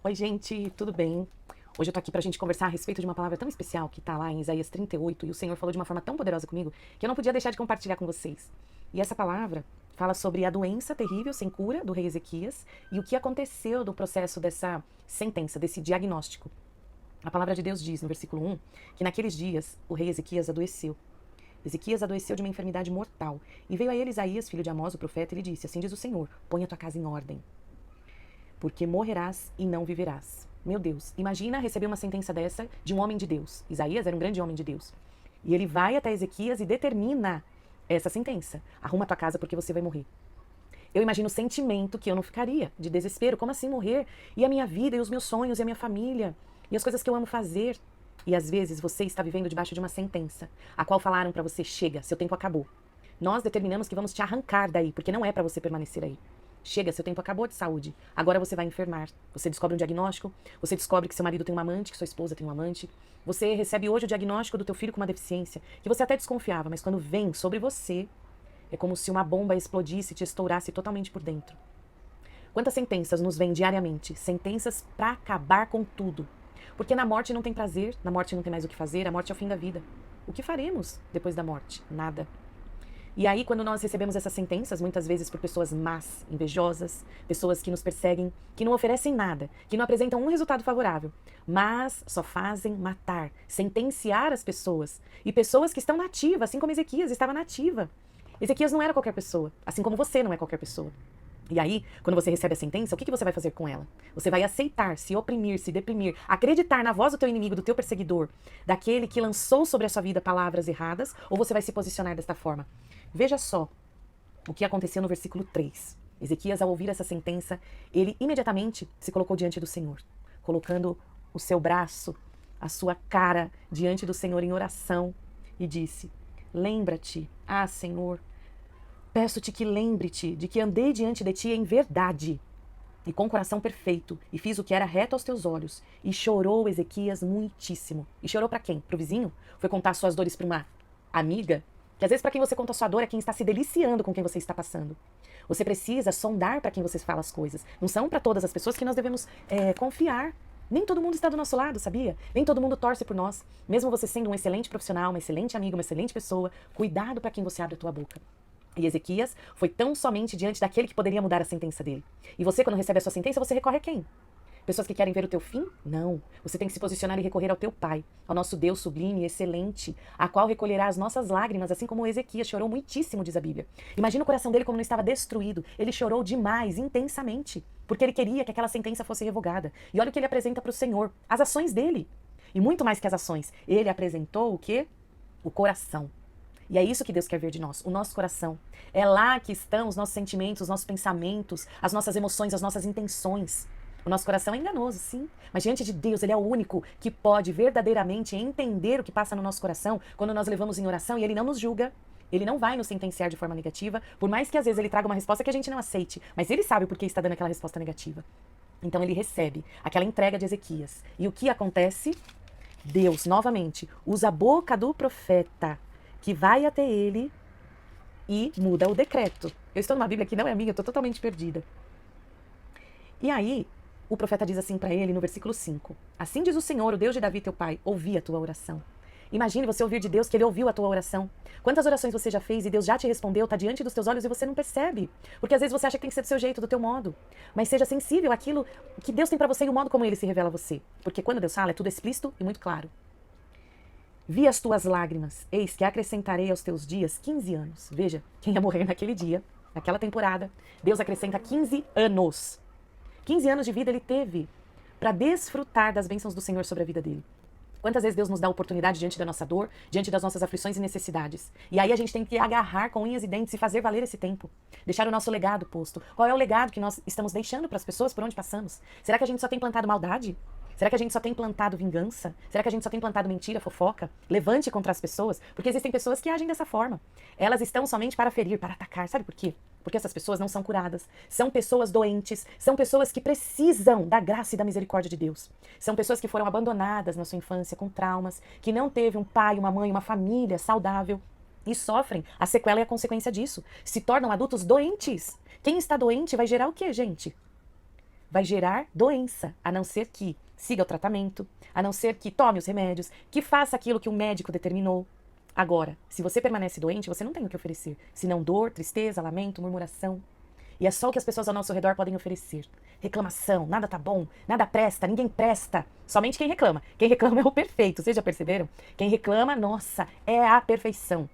Oi, gente, tudo bem? Hoje eu tô aqui pra gente conversar a respeito de uma palavra tão especial que tá lá em Isaías 38 e o Senhor falou de uma forma tão poderosa comigo que eu não podia deixar de compartilhar com vocês. E essa palavra fala sobre a doença terrível sem cura do rei Ezequias e o que aconteceu no processo dessa sentença, desse diagnóstico. A palavra de Deus diz no versículo 1 que naqueles dias o rei Ezequias adoeceu. Ezequias adoeceu de uma enfermidade mortal e veio a ele Isaías, filho de Amós, o profeta, e lhe disse: assim diz o Senhor, põe a tua casa em ordem, porque morrerás e não viverás. Meu Deus, imagina receber uma sentença dessa de um homem de Deus. Isaías era um grande homem de Deus. E ele vai até Ezequias e determina essa sentença. Arruma a tua casa porque você vai morrer. Eu imagino o sentimento que eu não ficaria, de desespero. Como assim morrer? E a minha vida, e os meus sonhos, e a minha família, e as coisas que eu amo fazer. E às vezes você está vivendo debaixo de uma sentença, a qual falaram para você: chega, seu tempo acabou. Nós determinamos que vamos te arrancar daí, porque não é para você permanecer aí. Chega, seu tempo acabou de saúde. Agora você vai enfermar. Você descobre um diagnóstico, você descobre que seu marido tem uma amante, que sua esposa tem um amante. Você recebe hoje o diagnóstico do teu filho com uma deficiência, que você até desconfiava, mas quando vem sobre você, é como se uma bomba explodisse e te estourasse totalmente por dentro. Quantas sentenças nos vêm diariamente? Sentenças para acabar com tudo. Porque na morte não tem prazer, na morte não tem mais o que fazer, a morte é o fim da vida. O que faremos depois da morte? Nada. E aí, quando nós recebemos essas sentenças, muitas vezes por pessoas más, invejosas, pessoas que nos perseguem, que não oferecem nada, que não apresentam um resultado favorável, mas só fazem matar, sentenciar as pessoas. E pessoas que estão nativas, assim como Ezequias estava nativa. Ezequias não era qualquer pessoa, assim como você não é qualquer pessoa. E aí, quando você recebe a sentença, o que você vai fazer com ela? Você vai aceitar, se oprimir, se deprimir, acreditar na voz do teu inimigo, do teu perseguidor, daquele que lançou sobre a sua vida palavras erradas, ou você vai se posicionar desta forma? Veja só o que aconteceu no versículo 3. Ezequias, ao ouvir essa sentença, ele imediatamente se colocou diante do Senhor, colocando o seu braço, a sua cara diante do Senhor em oração, e disse: lembra-te, Senhor, peço-te que lembre-te de que andei diante de ti em verdade e com coração perfeito, e fiz o que era reto aos teus olhos. E chorou Ezequias muitíssimo. E chorou para quem? Para o vizinho? Foi contar suas dores para uma amiga? Que às vezes para quem você conta a sua dor é quem está se deliciando com quem você está passando. Você precisa sondar para quem você fala as coisas. Não são para todas as pessoas que nós devemos confiar. Nem todo mundo está do nosso lado, sabia? Nem todo mundo torce por nós. Mesmo você sendo um excelente profissional, uma excelente amiga, uma excelente pessoa, cuidado para quem você abre a tua boca. E Ezequias foi tão somente diante daquele que poderia mudar a sentença dele. E você, quando recebe a sua sentença, você recorre a quem? Pessoas que querem ver o teu fim? Não. Você tem que se posicionar e recorrer ao teu Pai, ao nosso Deus sublime e excelente, a qual recolherá as nossas lágrimas, assim como Ezequias chorou muitíssimo, diz a Bíblia. Imagina o coração dele como não estava destruído. Ele chorou demais, intensamente, porque ele queria que aquela sentença fosse revogada. E olha o que ele apresenta para o Senhor, as ações dele. E muito mais que as ações, ele apresentou o quê? O coração. E é isso que Deus quer ver de nós, o nosso coração. É lá que estão os nossos sentimentos, os nossos pensamentos, as nossas emoções, as nossas intenções. O nosso coração é enganoso, sim, mas diante de Deus, Ele é o único que pode verdadeiramente entender o que passa no nosso coração quando nós levamos em oração, e Ele não nos julga. Ele não vai nos sentenciar de forma negativa, por mais que às vezes Ele traga uma resposta que a gente não aceite, mas Ele sabe por que está dando aquela resposta negativa. Então Ele recebe aquela entrega de Ezequias. E o que acontece? Deus, novamente, usa a boca do profeta que vai até ele e muda o decreto. Eu estou numa Bíblia que não é minha, eu estou totalmente perdida. E aí, o profeta diz assim para ele no versículo 5: assim diz o Senhor, o Deus de Davi teu pai, ouvi a tua oração. Imagine você ouvir de Deus que Ele ouviu a tua oração. Quantas orações você já fez e Deus já te respondeu, está diante dos teus olhos e você não percebe. Porque às vezes você acha que tem que ser do seu jeito, do teu modo. Mas seja sensível àquilo que Deus tem para você e o modo como Ele se revela a você. Porque quando Deus fala, é tudo explícito e muito claro. Vi as tuas lágrimas, eis que acrescentarei aos teus dias 15 anos. Veja, quem ia morrer naquele dia, naquela temporada, Deus acrescenta 15 anos. 15 anos de vida ele teve para desfrutar das bênçãos do Senhor sobre a vida dele. Quantas vezes Deus nos dá oportunidade diante da nossa dor, diante das nossas aflições e necessidades. E aí a gente tem que agarrar com unhas e dentes e fazer valer esse tempo. Deixar o nosso legado posto. Qual é o legado que nós estamos deixando para as pessoas por onde passamos? Será que a gente só tem plantado maldade? Será que a gente só tem plantado vingança? Será que a gente só tem plantado mentira, fofoca? Levante contra as pessoas? Porque existem pessoas que agem dessa forma. Elas estão somente para ferir, para atacar. Sabe por quê? Porque essas pessoas não são curadas. São pessoas doentes. São pessoas que precisam da graça e da misericórdia de Deus. São pessoas que foram abandonadas na sua infância com traumas, que não teve um pai, uma mãe, uma família saudável. E sofrem a sequela e a consequência disso. Se tornam adultos doentes. Quem está doente vai gerar o quê, gente? vai gerar doença, a não ser que siga o tratamento, a não ser que tome os remédios, que faça aquilo que o médico determinou. Agora, se você permanece doente, você não tem o que oferecer, senão dor, tristeza, lamento, murmuração. E é só o que as pessoas ao nosso redor podem oferecer. Reclamação, nada tá bom, nada presta, ninguém presta. Somente quem reclama. Quem reclama é o perfeito, vocês já perceberam? Quem reclama, nossa, é a perfeição.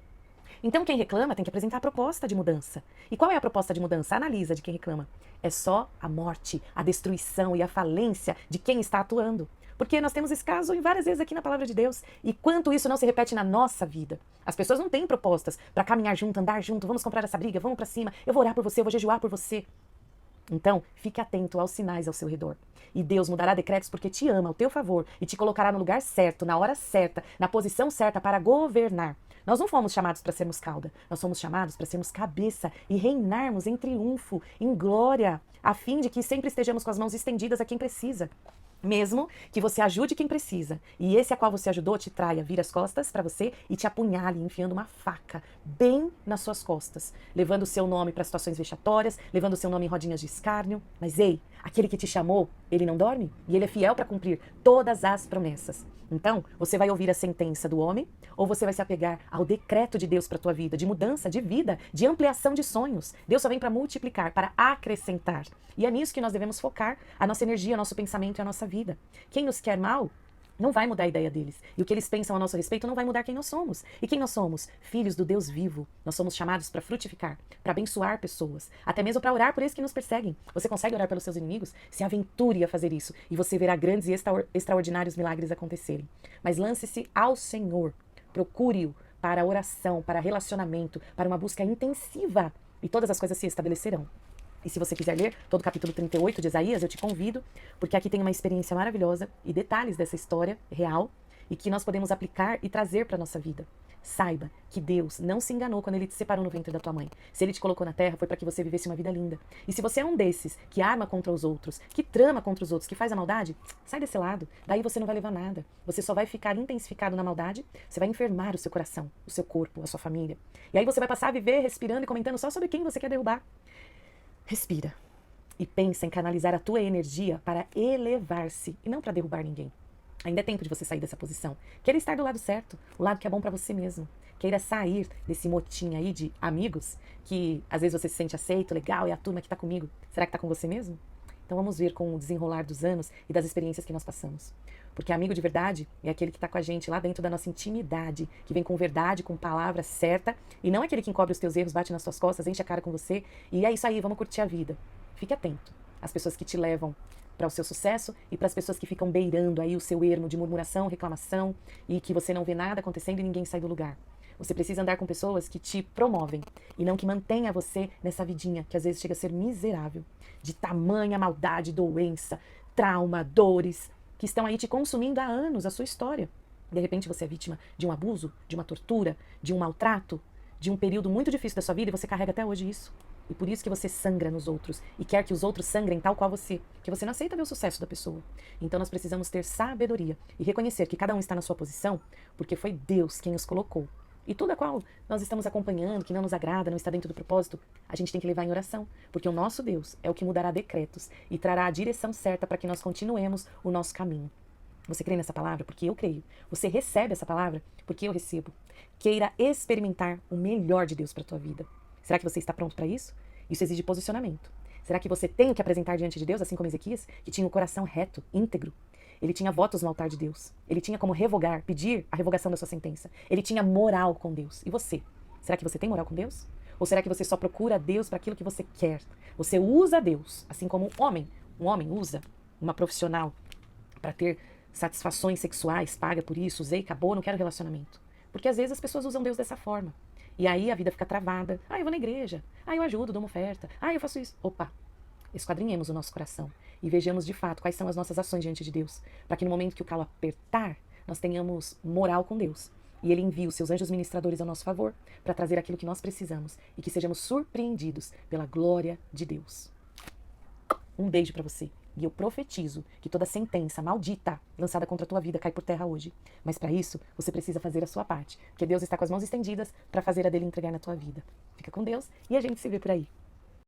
Então quem reclama tem que apresentar a proposta de mudança. E qual é a proposta de mudança? Analisa de quem reclama. É só a morte, a destruição e a falência de quem está atuando. Porque nós temos esse caso várias vezes aqui na palavra de Deus. E quanto isso não se repete na nossa vida. As pessoas não têm propostas para caminhar junto, andar junto, vamos comprar essa briga, vamos para cima, eu vou orar por você, eu vou jejuar por você. Então, fique atento aos sinais ao seu redor. E Deus mudará decretos porque te ama, ao teu favor, e te colocará no lugar certo, na hora certa, na posição certa para governar. Nós não fomos chamados para sermos cauda, nós somos chamados para sermos cabeça e reinarmos em triunfo, em glória, a fim de que sempre estejamos com as mãos estendidas a quem precisa. Mesmo que você ajude quem precisa, e esse a qual você ajudou te traia, vira as costas para você e te apunhale, enfiando uma faca bem nas suas costas, levando o seu nome para situações vexatórias, levando o seu nome em rodinhas de escárnio. Mas ei, aquele que te chamou, ele não dorme? E ele é fiel para cumprir todas as promessas. Então, você vai ouvir a sentença do homem ou você vai se apegar ao decreto de Deus para a tua vida, de mudança de vida, de ampliação de sonhos. Deus só vem para multiplicar, para acrescentar. E é nisso que nós devemos focar a nossa energia, o nosso pensamento e a nossa vida. Quem nos quer mal não vai mudar a ideia deles. E o que eles pensam a nosso respeito não vai mudar quem nós somos. E quem nós somos? Filhos do Deus vivo. Nós somos chamados para frutificar, para abençoar pessoas, até mesmo para orar por esses que nos perseguem. Você consegue orar pelos seus inimigos? Se aventure a fazer isso e você verá grandes e extraordinários milagres acontecerem. Mas lance-se ao Senhor. Procure-o para oração, para relacionamento, para uma busca intensiva. E todas as coisas se estabelecerão. E se você quiser ler todo o capítulo 38 de Isaías, eu te convido, porque aqui tem uma experiência maravilhosa e detalhes dessa história real e que nós podemos aplicar e trazer para a nossa vida. Saiba que Deus não se enganou quando Ele te separou no ventre da tua mãe. Se Ele te colocou na terra, foi para que você vivesse uma vida linda. E se você é um desses que arma contra os outros, que trama contra os outros, que faz a maldade, sai desse lado. Daí você não vai levar nada. Você só vai ficar intensificado na maldade, você vai enfermar o seu coração, o seu corpo, a sua família. E aí você vai passar a viver respirando e comentando só sobre quem você quer derrubar. Respira e pensa em canalizar a tua energia para elevar-se e não para derrubar ninguém. Ainda é tempo de você sair dessa posição. Queira estar do lado certo, o lado que é bom para você mesmo. Queira sair desse motim aí de amigos que às vezes você se sente aceito, legal, é a turma que está comigo. Será que está com você mesmo? Então vamos ver com o desenrolar dos anos e das experiências que nós passamos. Porque amigo de verdade é aquele que está com a gente lá dentro da nossa intimidade, que vem com verdade, com palavra certa, e não aquele que encobre os teus erros, bate nas suas costas, enche a cara com você, e é isso aí, vamos curtir a vida. Fique atento às pessoas que te levam para o seu sucesso e para as pessoas que ficam beirando aí o seu ermo de murmuração, reclamação, e que você não vê nada acontecendo e ninguém sai do lugar. Você precisa andar com pessoas que te promovem e não que mantenha você nessa vidinha que às vezes chega a ser miserável, de tamanha maldade, doença, trauma, dores, que estão aí te consumindo há anos a sua história. De repente você é vítima de um abuso, de uma tortura, de um maltrato, de um período muito difícil da sua vida e você carrega até hoje isso. E por isso que você sangra nos outros e quer que os outros sangrem tal qual você, que você não aceita ver o sucesso da pessoa. Então nós precisamos ter sabedoria e reconhecer que cada um está na sua posição porque foi Deus quem os colocou. E tudo a qual nós estamos acompanhando, que não nos agrada, não está dentro do propósito, a gente tem que levar em oração, porque o nosso Deus é o que mudará decretos e trará a direção certa para que nós continuemos o nosso caminho. Você crê nessa palavra? Porque eu creio. Você recebe essa palavra? Porque eu recebo. Queira experimentar o melhor de Deus para a tua vida. Será que você está pronto para isso? Isso exige posicionamento. Será que você tem o que apresentar diante de Deus, assim como Ezequias, que tinha o coração reto, íntegro? Ele tinha votos no altar de Deus. Ele tinha como revogar, pedir a revogação da sua sentença. Ele tinha moral com Deus. E você? Será que você tem moral com Deus? Ou será que você só procura Deus para aquilo que você quer? Você usa Deus, assim como um homem usa uma profissional para ter satisfações sexuais, paga por isso, usei, acabou, não quero relacionamento. Porque às vezes as pessoas usam Deus dessa forma. E aí a vida fica travada. Ah, eu vou na igreja. Ah, eu ajudo, dou uma oferta. Ah, eu faço isso. Opa! Esquadrinhemos o nosso coração e vejamos de fato quais são as nossas ações diante de Deus, para que no momento que o calo apertar, nós tenhamos moral com Deus. E Ele envia os seus anjos ministradores ao nosso favor para trazer aquilo que nós precisamos e que sejamos surpreendidos pela glória de Deus. Um beijo para você. E eu profetizo que toda sentença maldita lançada contra a tua vida cai por terra hoje. Mas para isso, você precisa fazer a sua parte, porque Deus está com as mãos estendidas para fazer a dele entregar na tua vida. Fica com Deus e a gente se vê por aí.